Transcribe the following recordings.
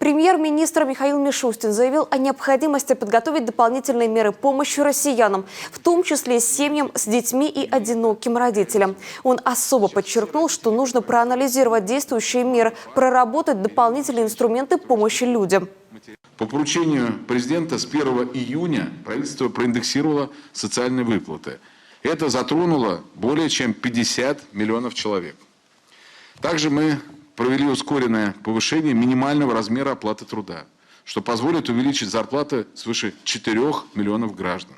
Премьер-министр Михаил Мишустин заявил о необходимости подготовить дополнительные меры помощи россиянам, в том числе семьям с детьми и одиноким родителям. Он особо подчеркнул, что нужно проанализировать действующие меры, проработать дополнительные инструменты помощи людям. По поручению президента с 1 июня правительство проиндексировало социальные выплаты. Это затронуло более чем 50 миллионов человек. Также мы провели ускоренное повышение минимального размера оплаты труда, что позволит увеличить зарплаты свыше 4 миллионов граждан.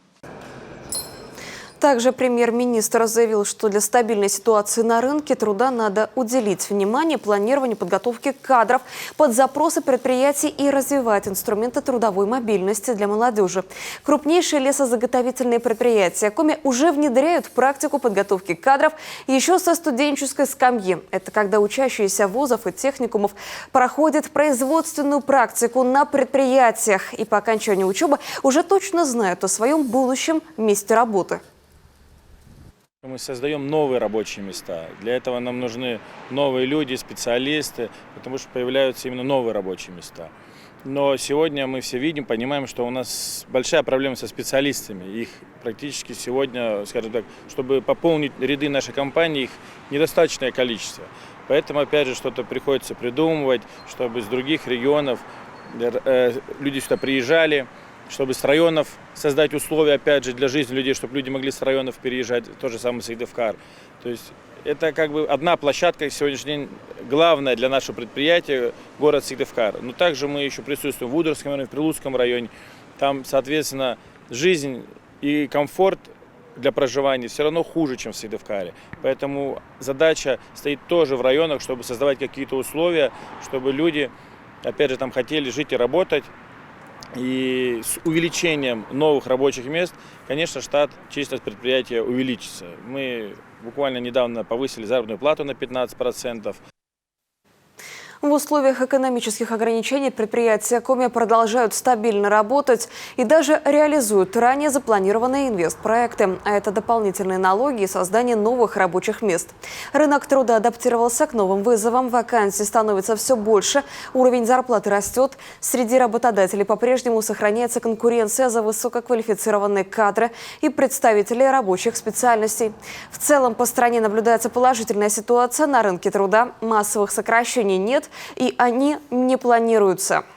Также премьер-министр заявил, что для стабильной ситуации на рынке труда надо уделить внимание планированию подготовки кадров под запросы предприятий и развивать инструменты трудовой мобильности для молодежи. Крупнейшие лесозаготовительные предприятия Коми уже внедряют практику подготовки кадров еще со студенческой скамьи. Это когда учащиеся вузов и техникумов проходят производственную практику на предприятиях и по окончанию учебы уже точно знают о своем будущем месте работы. Мы создаем новые рабочие места. Для этого нам нужны новые люди, специалисты, потому что появляются именно новые рабочие места. Но сегодня мы все видим, понимаем, что у нас большая проблема со специалистами. Их практически сегодня, скажем так, чтобы пополнить ряды нашей компании, их недостаточное количество. Поэтому, опять же, что-то приходится придумывать, чтобы с других регионов люди сюда приезжали, чтобы с районов создать условия, опять же, для жизни людей, чтобы люди могли с районов переезжать, то же самое Сыктывкар. То есть это как бы одна площадка сегодняшний день главная для нашего предприятия, город Сыктывкар. Но также мы еще присутствуем в Удорском районе, в Прилуцком районе. Там, соответственно, жизнь и комфорт для проживания все равно хуже, чем в Сыктывкаре. Поэтому задача стоит тоже в районах, чтобы создавать какие-то условия, чтобы люди, опять же, там хотели жить и работать. И с увеличением новых рабочих мест, конечно, штат, численность предприятия увеличится. Мы буквально недавно повысили заработную плату на 15%. В условиях экономических ограничений предприятия Коми продолжают стабильно работать и даже реализуют ранее запланированные инвестпроекты. А это дополнительные налоги и создание новых рабочих мест. Рынок труда адаптировался к новым вызовам, вакансий становится все больше, уровень зарплаты растет. Среди работодателей по-прежнему сохраняется конкуренция за высококвалифицированные кадры и представители рабочих специальностей. В целом по стране наблюдается положительная ситуация на рынке труда, массовых сокращений нет, и они не планируются.